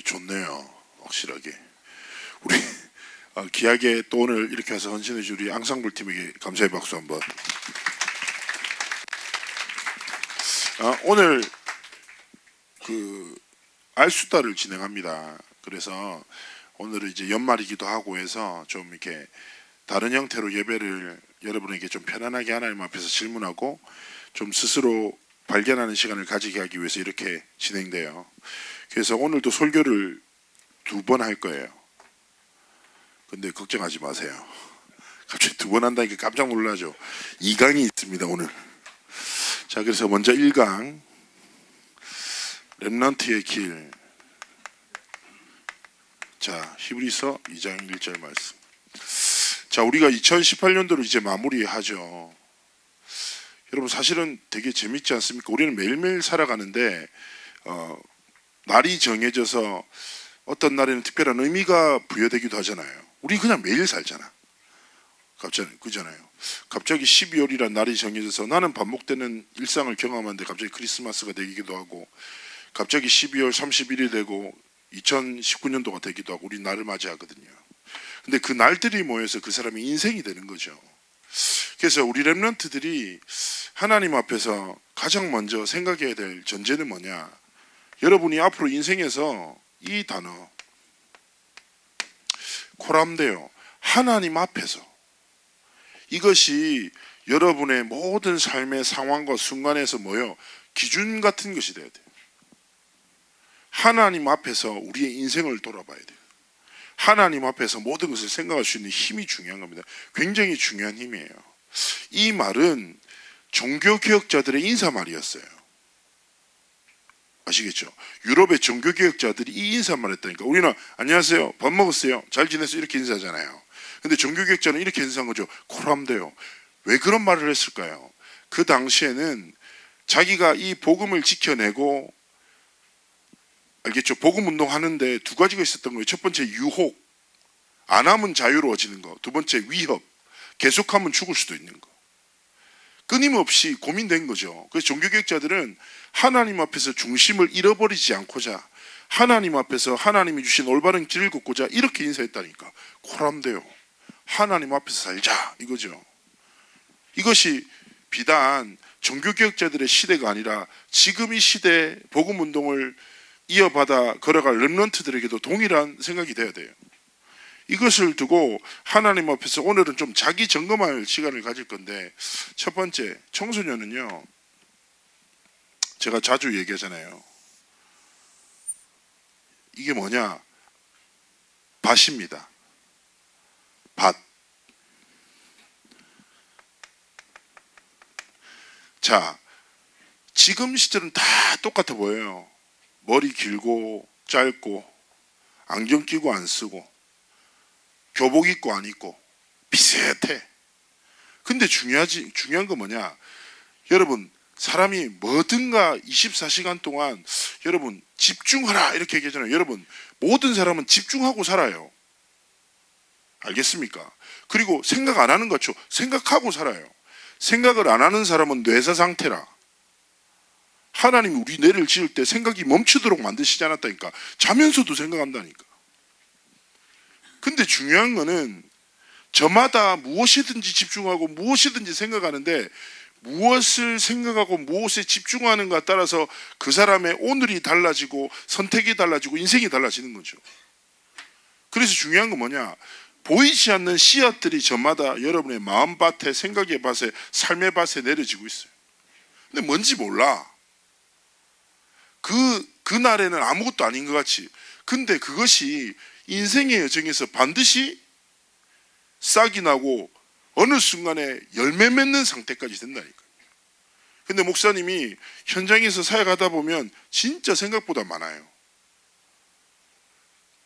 좋네요. 확실하게. 우리 기하게 또 오늘 이렇게 해서 헌신해 줄 우리 앙상블 팀에게 감사의 박수 한번. 오늘 그 알수다를 진행합니다. 그래서 오늘은 이제 연말이기도 하고 해서 좀 이렇게 다른 형태로 예배를 여러분에게 좀 편안하게 하나님 앞에서 질문하고 좀 스스로 발견하는 시간을 가지게 하기 위해서 이렇게 진행돼요. 그래서 오늘도 설교를 2번 할 거예요. 근데 걱정하지 마세요. 갑자기 2번 한다니까 깜짝 놀라죠. 2강이 있습니다 오늘. 자, 그래서 먼저 1강 렘넌트의 길. 자, 히브리서 2장 1절 말씀. 자, 우리가 2018년도를 이제 마무리하죠. 여러분 사실은 되게 재밌지 않습니까? 우리는 매일매일 살아가는데 날이 정해져서 어떤 날에는 특별한 의미가 부여되기도 하잖아요. 우리 그냥 매일 살잖아. 그잖아요. 갑자기 12월이란 날이 정해져서 나는 반복되는 일상을 경험하는데 갑자기 크리스마스가 되기도 하고, 갑자기 12월 31일이 되고 2019년도가 되기도 하고 우리 날을 맞이하거든요. 근데 그 날들이 모여서 그 사람의 인생이 되는 거죠. 그래서 우리 렘넌트들이 하나님 앞에서 가장 먼저 생각해야 될 전제는 뭐냐? 여러분이 앞으로 인생에서 이 단어 코람데요. 하나님 앞에서, 이것이 여러분의 모든 삶의 상황과 순간에서 모여 기준 같은 것이 되어야 돼요. 하나님 앞에서 우리의 인생을 돌아봐야 돼요. 하나님 앞에서 모든 것을 생각할 수 있는 힘이 중요한 겁니다. 굉장히 중요한 힘이에요. 이 말은 종교개혁자들의 인사말이었어요. 아시겠죠? 유럽의 종교개혁자들이 이 인사말 했다니까. 우리는 안녕하세요, 밥 먹었어요, 잘 지냈어요 이렇게 인사하잖아요. 근데 종교개혁자는 이렇게 인사한 거죠. 코람데요. 왜 그런 말을 했을까요? 그 당시에는 자기가 이 복음을 지켜내고, 알겠죠? 복음 운동하는데 2가지가 있었던 거예요. 첫 번째 유혹, 안 하면 자유로워지는 거. 2번째 위협, 계속하면 죽을 수도 있는 거. 끊임없이 고민된 거죠. 그래서 종교개혁자들은 하나님 앞에서 중심을 잃어버리지 않고자, 하나님 앞에서 하나님이 주신 올바른 길을 걷고자 이렇게 인사했다니까. 코람데요. 하나님 앞에서 살자 이거죠. 이것이 비단 종교개혁자들의 시대가 아니라 지금 이 시대 복음운동을 이어받아 걸어갈 렘넌트들에게도 동일한 생각이 돼야 돼요. 이것을 두고 하나님 앞에서 오늘은 좀 자기 점검할 시간을 가질 건데, 첫 번째, 청소년은요, 제가 자주 얘기하잖아요. 이게 뭐냐? 밭입니다. 밭. 자, 지금 시절은 다 똑같아 보여요. 머리 길고 짧고 안경 끼고 안 쓰고 교복 입고 안 입고 비슷해. 근데 중요한 건 뭐냐? 여러분, 사람이 뭐든가 24시간 동안 여러분 집중하라 이렇게 얘기하잖아요. 여러분, 모든 사람은 집중하고 살아요. 알겠습니까? 그리고 생각 안 하는 거죠. 생각하고 살아요. 생각을 안 하는 사람은 뇌사 상태라. 하나님이 우리 뇌를 지을 때 생각이 멈추도록 만드시지 않았다니까. 자면서도 생각한다니까. 근데 중요한 거는 저마다 무엇이든지 집중하고 무엇이든지 생각하는데, 무엇을 생각하고 무엇에 집중하는가 따라서 그 사람의 오늘이 달라지고 선택이 달라지고 인생이 달라지는 거죠. 그래서 중요한 건 뭐냐? 보이지 않는 씨앗들이 저마다 여러분의 마음밭에, 생각의 밭에, 삶의 밭에 내려지고 있어요. 근데 뭔지 몰라. 그날에는 아무것도 아닌 것 같이. 근데 그것이 인생의 여정에서 반드시 싹이 나고 어느 순간에 열매 맺는 상태까지 된다니까요. 근데 목사님이 현장에서 사역하다 보면 진짜 생각보다 많아요.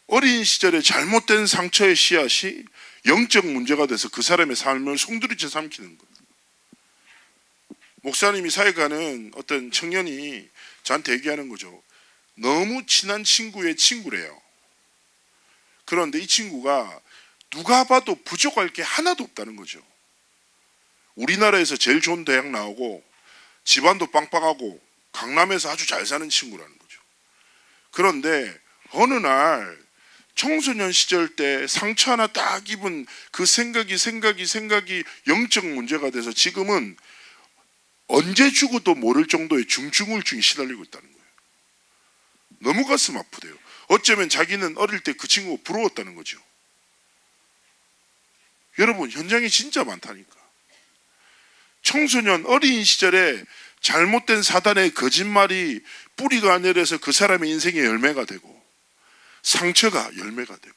어린 시절에 잘못된 상처의 씨앗이 영적 문제가 돼서 그 사람의 삶을 송두리째 삼키는 거예요. 목사님이 사역하는 어떤 청년이 저한테 얘기하는 거죠. 너무 친한 친구의 친구래요. 그런데 이 친구가 누가 봐도 부족할 게 하나도 없다는 거죠. 우리나라에서 제일 좋은 대학 나오고 집안도 빵빵하고 강남에서 아주 잘 사는 친구라는 거죠. 그런데 어느 날 청소년 시절 때 상처 하나 딱 입은 그 생각이 영적 문제가 돼서 지금은 언제 죽어도 모를 정도의 중증우울증이 시달리고 있다는 거예요. 너무 가슴 아프대요. 어쩌면 자기는 어릴 때 그 친구가 부러웠다는 거죠. 여러분, 현장에 진짜 많다니까. 청소년 어린 시절에 잘못된 사단의 거짓말이 뿌리가 내려서 그 사람의 인생의 열매가 되고 상처가 열매가 되고,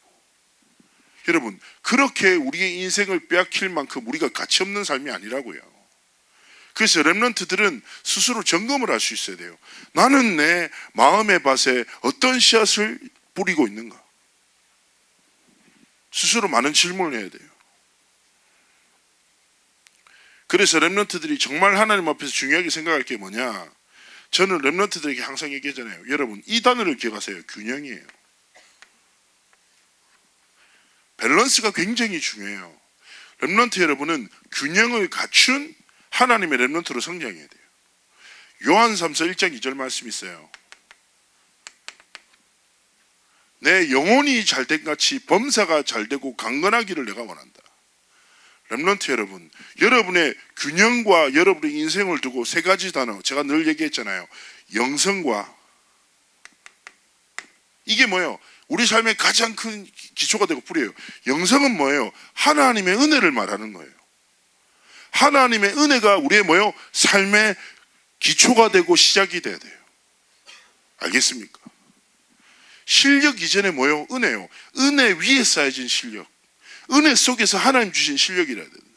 여러분, 그렇게 우리의 인생을 빼앗길 만큼 우리가 가치 없는 삶이 아니라고요. 그래서 렘넌트들은 스스로 점검을 할 수 있어야 돼요. 나는 내 마음의 밭에 어떤 씨앗을 뿌리고 있는가? 스스로 많은 질문을 해야 돼요. 그래서 렘넌트들이 정말 하나님 앞에서 중요하게 생각할 게 뭐냐? 저는 렘넌트들에게 항상 얘기하잖아요. 여러분, 이 단어를 기억하세요. 균형이에요. 밸런스가 굉장히 중요해요. 렘넌트 여러분은 균형을 갖춘 하나님의 렘넌트로 성장해야 돼요. 요한 3서 1장 2절 말씀이 있어요. 내 영혼이 잘된 같이 범사가 잘되고 강건하기를 내가 원한다. 렘넌트 여러분, 여러분의 균형과 여러분의 인생을 두고 세 가지 단어, 제가 늘 얘기했잖아요. 영성과, 이게 뭐예요? 우리 삶의 가장 큰 기초가 되고 뿌리예요. 영성은 뭐예요? 하나님의 은혜를 말하는 거예요. 하나님의 은혜가 우리의 뭐예요? 삶의 기초가 되고 시작이 돼야 돼요. 알겠습니까? 실력 이전에 뭐예요? 은혜요. 은혜 위에 쌓여진 실력, 은혜 속에서 하나님 주신 실력이라야 되는 거예요.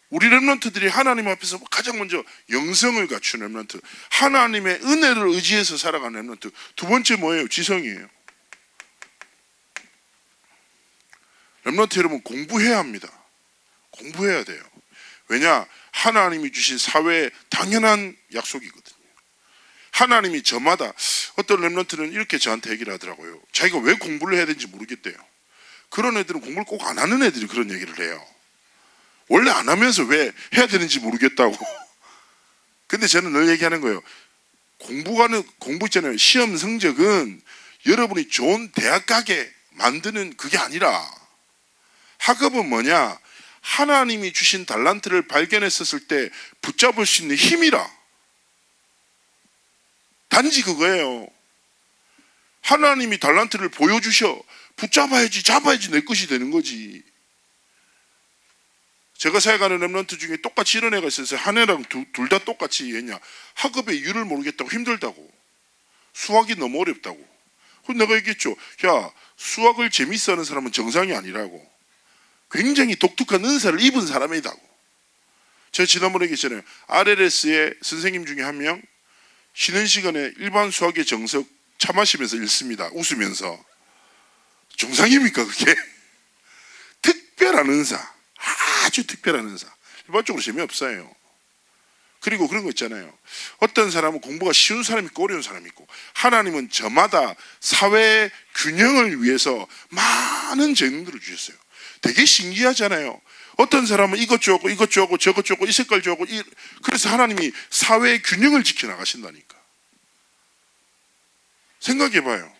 우리 렘넌트들이 하나님 앞에서 가장 먼저 영성을 갖춘 렘넌트, 하나님의 은혜를 의지해서 살아가는 렘넌트. 두 번째 뭐예요? 지성이에요. 렘넌트 여러분, 공부해야 합니다. 공부해야 돼요. 왜냐? 하나님이 주신 사회의 당연한 약속이거든요. 하나님이 저마다, 어떤 렘넌트는 이렇게 저한테 얘기를 하더라고요. 자기가 왜 공부를 해야 되는지 모르겠대요. 그런 애들은 공부를 꼭 안 하는 애들이 그런 얘기를 해요. 원래 안 하면서 왜 해야 되는지 모르겠다고. 근데 저는 늘 얘기하는 거예요. 공부 있잖아요. 시험 성적은 여러분이 좋은 대학 가게 만드는 그게 아니라, 학업은 뭐냐? 하나님이 주신 달란트를 발견했었을 때 붙잡을 수 있는 힘이라. 단지 그거예요. 하나님이 달란트를 보여주셔. 붙잡아야지, 잡아야지 내 것이 되는 거지. 제가 사역하는 렘넌트 중에 똑같이 이런 애가 있어서 한 애랑 둘 다 똑같이 했냐? 학업의 이유를 모르겠다고, 힘들다고, 수학이 너무 어렵다고. 그럼 내가 얘기했죠. 야, 수학을 재밌어 하는 사람은 정상이 아니라고. 굉장히 독특한 은사를 입은 사람이다고. 제가 지난번에 얘기했잖아요. RLS의 선생님 중에 한 명, 쉬는 시간에 일반 수학의 정석 차 마시면서 읽습니다. 웃으면서. 정상입니까 그게? 특별한 은사, 아주 특별한 은사. 일반적으로 재미없어요. 그리고 그런 거 있잖아요. 어떤 사람은 공부가 쉬운 사람이 있고 어려운 사람이 있고, 하나님은 저마다 사회의 균형을 위해서 많은 재능들을 주셨어요. 되게 신기하잖아요. 어떤 사람은 이것 좋아하고 이것 좋아하고 저것 좋아하고 이 색깔 좋아하고, 그래서 하나님이 사회의 균형을 지켜나가신다니까. 생각해봐요.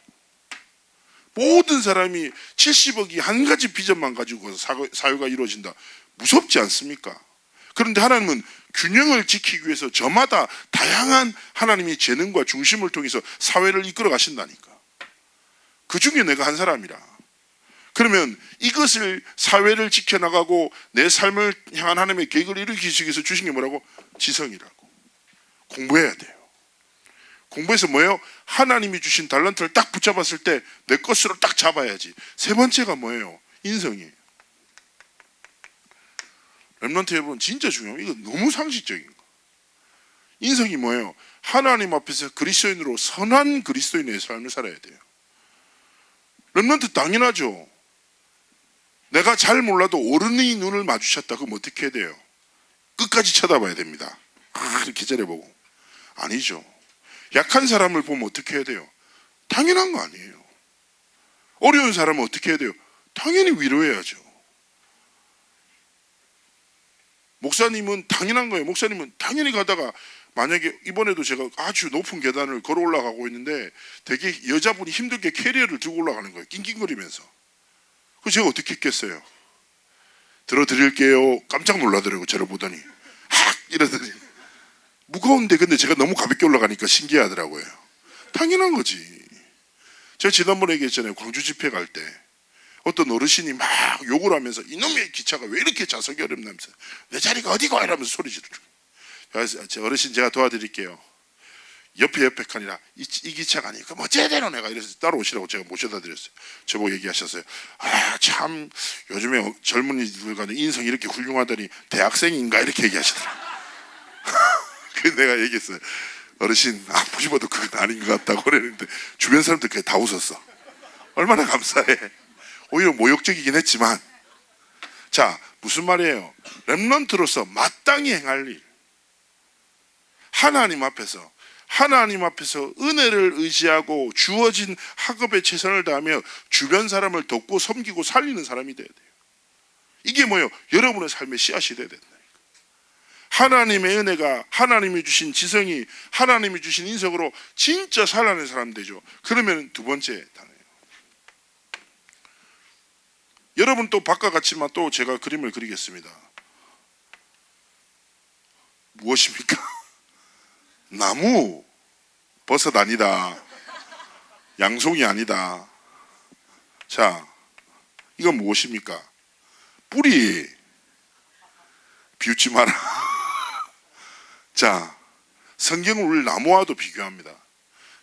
모든 사람이 70억이 한 가지 비전만 가지고 사회가 이루어진다. 무섭지 않습니까? 그런데 하나님은 균형을 지키기 위해서 저마다 다양한 하나님의 재능과 중심을 통해서 사회를 이끌어 가신다니까. 그 중에 내가 한 사람이라. 그러면 이것을, 사회를 지켜나가고 내 삶을 향한 하나님의 계획을 이루기 위해서 주신 게 뭐라고? 지성이라고. 공부해야 돼요. 공부해서 뭐예요? 하나님이 주신 달란트를 딱 붙잡았을 때 내 것으로 딱 잡아야지. 세 번째가 뭐예요? 인성이에요. 렘넌트 여러분, 진짜 중요해요. 이거 너무 상식적인 거. 인성이 뭐예요? 하나님 앞에서 그리스도인으로 선한 그리스도인의 삶을 살아야 돼요. 렘넌트 당연하죠. 내가 잘 몰라도 어른의 눈을 마주쳤다. 그럼 어떻게 해야 돼요? 끝까지 쳐다봐야 됩니다. 이렇게 째려보고. 아니죠. 약한 사람을 보면 어떻게 해야 돼요? 당연한 거 아니에요. 어려운 사람은 어떻게 해야 돼요? 당연히 위로해야죠. 목사님은 당연한 거예요. 목사님은 당연히 가다가 만약에 이번에도 제가 아주 높은 계단을 걸어 올라가고 있는데 되게 여자분이 힘들게 캐리어를 들고 올라가는 거예요. 낑낑거리면서. 그래서 제가 어떻게 했겠어요? 들어드릴게요. 깜짝 놀라더라고요. 저를 보더니 악! 이러더니 무거운데 근데 제가 너무 가볍게 올라가니까 신기하더라고요. 당연한 거지. 제가 지난번에 얘기했잖아요. 광주 집회 갈 때 어떤 어르신이 막 욕을 하면서 이놈의 기차가 왜 이렇게 좌석이 어렵냐면서 내 자리가 어디가 이러면서 소리 지르더라고요. 그래서 어르신 제가 도와드릴게요. 옆에 칸이라 이 기차가 아니니까 뭐 제대로 내가 이래서 따라오시라고 제가 모셔다 드렸어요. 저보고 얘기하셨어요. 아 참 요즘에 젊은이들과 인성이 이렇게 훌륭하더니 대학생인가 이렇게 얘기하시더라고요. 그 내가 얘기했어요. 어르신 아무리 봐도 그건 아닌 것 같다고 그랬는데 주변 사람들 그게 다 웃었어. 얼마나 감사해. 오히려 모욕적이긴 했지만 자 무슨 말이에요? 렘넌트로서 마땅히 행할 일, 하나님 앞에서 은혜를 의지하고 주어진 학업에 최선을 다하며 주변 사람을 돕고 섬기고 살리는 사람이 돼야 돼요. 이게 뭐예요? 여러분의 삶의 씨앗이 돼야 된다. 하나님의 은혜가 하나님이 주신 지성이 하나님이 주신 인성으로 진짜 살아내는 사람 되죠. 그러면 두 번째 단어예요. 여러분 또 바깥 같지만 또 제가 그림을 그리겠습니다. 무엇입니까? 나무. 버섯 아니다. 양송이 아니다. 자, 이건 무엇입니까? 뿌리. 비웃지 마라. 자, 성경은 우리 나무와도 비교합니다.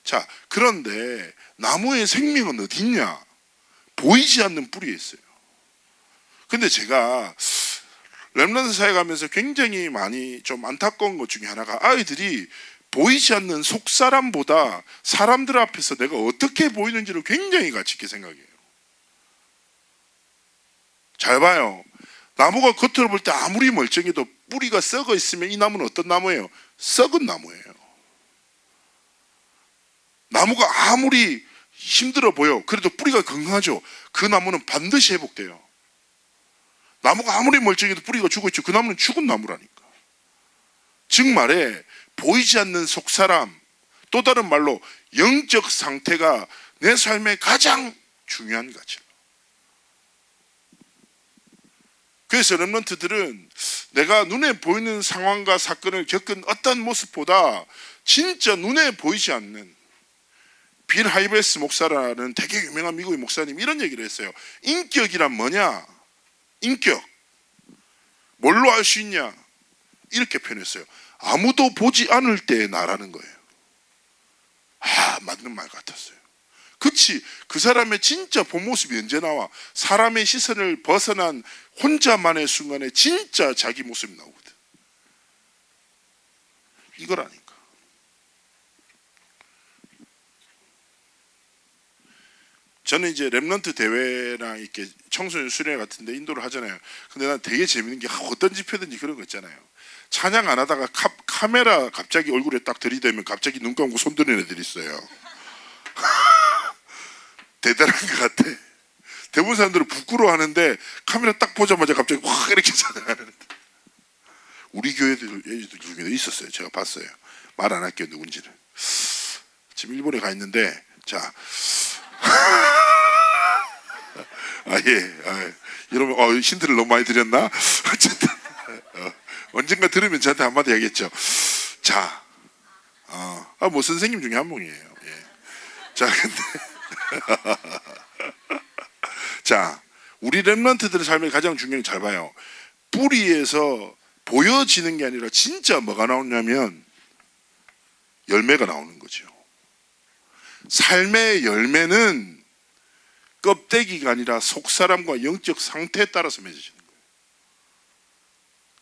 자, 그런데 나무의 생명은 어디 있냐? 보이지 않는 뿌리에 있어요. 근데 제가 렘넌트 사회 가면서 굉장히 많이 좀 안타까운 것 중에 하나가 아이들이 보이지 않는 속사람보다 사람들 앞에서 내가 어떻게 보이는지를 굉장히 가치 있게 생각해요. 잘 봐요. 나무가 겉으로 볼 때 아무리 멀쩡해도 뿌리가 썩어 있으면 이 나무는 어떤 나무예요? 썩은 나무예요. 나무가 아무리 힘들어 보여 그래도 뿌리가 건강하죠. 그 나무는 반드시 회복돼요. 나무가 아무리 멀쩡해도 뿌리가 죽어있죠. 그 나무는 죽은 나무라니까. 즉 말해 보이지 않는 속사람, 또 다른 말로 영적 상태가 내 삶의 가장 중요한 가치예요. 그래서 렘넌트들은 내가 눈에 보이는 상황과 사건을 겪은 어떤 모습보다 진짜 눈에 보이지 않는 빌 하이베스 목사라는 되게 유명한 미국의 목사님 이런 얘기를 했어요. 인격이란 뭐냐? 인격. 뭘로 알 수 있냐? 이렇게 표현했어요. 아무도 보지 않을 때의 나라는 거예요. 아, 맞는 말 같았어요. 그치, 그 사람의 진짜 본 모습이 언제 나와? 사람의 시선을 벗어난 혼자만의 순간에 진짜 자기 모습이 나오거든. 이거라니까. 저는 이제 렘넌트 대회랑 이렇게 청소년 수련회 같은데 인도를 하잖아요. 근데 난 되게 재밌는 게 어떤 집회든지 그런 거 있잖아요. 찬양 안 하다가 카메라 갑자기 얼굴에 딱 들이대면 갑자기 눈 감고 손 드는 애들이 있어요. 대단한 것 같아. 대부분 사람들은 부끄러워하는데 카메라 딱 보자마자 갑자기 확 이렇게 찬양하는 애들. 우리 교회 중에도 있었어요. 제가 봤어요. 말 안 할게요 누군지를. 지금 일본에 가 있는데 자 여러분 힌트를 너무 많이 드렸나? 어쨌든 언젠가 들으면 저한테 한마디 하겠죠. 자, 뭐 선생님 중에 한 분이에요. 예. 자, 근데 자, 우리 렘넌트들의 삶의 가장 중요한 게 잘 봐요. 뿌리에서 보여지는 게 아니라 진짜 뭐가 나오냐면 열매가 나오는 거죠. 삶의 열매는 껍데기가 아니라 속사람과 영적 상태에 따라서 맺어지는 거예요.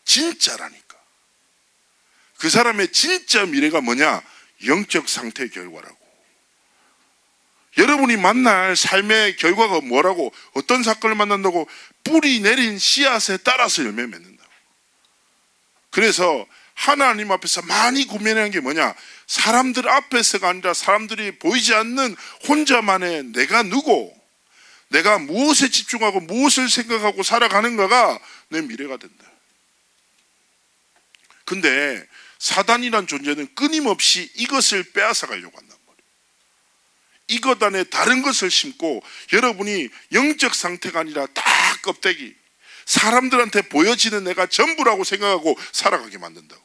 진짜라니까. 그 사람의 진짜 미래가 뭐냐? 영적 상태의 결과라고. 여러분이 만날 삶의 결과가 뭐라고? 어떤 사건을 만난다고? 뿌리 내린 씨앗에 따라서 열매 맺는다고. 그래서 하나님 앞에서 많이 고민하는 게 뭐냐? 사람들 앞에서가 아니라 사람들이 보이지 않는 혼자만의 내가 누구? 내가 무엇에 집중하고 무엇을 생각하고 살아가는가가 내 미래가 된다. 근데 사단이란 존재는 끊임없이 이것을 빼앗아 가려고 한단 말이에요. 이것 안에 다른 것을 심고 여러분이 영적 상태가 아니라 다 껍데기, 사람들한테 보여지는 내가 전부라고 생각하고 살아가게 만든다고.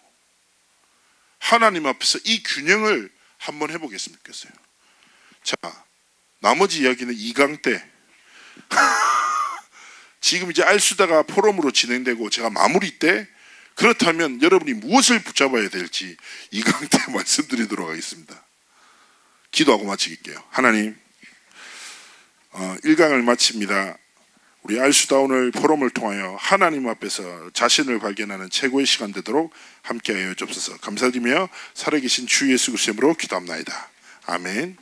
하나님 앞에서 이 균형을 한번 해보겠으면 좋겠어요. 자, 나머지 이야기는 2강 때 지금 이제 알수다가 포럼으로 진행되고 제가 마무리 때, 그렇다면 여러분이 무엇을 붙잡아야 될지 2강 때 말씀드리도록 하겠습니다. 기도하고 마치겠게요. 하나님, 1강을 마칩니다. 우리 알수다 오늘 포럼을 통하여 하나님 앞에서 자신을 발견하는 최고의 시간 되도록 함께하여 주옵소서. 감사드리며 살아계신 주 예수 그리스도의 이름으로 기도합나이다. 아멘.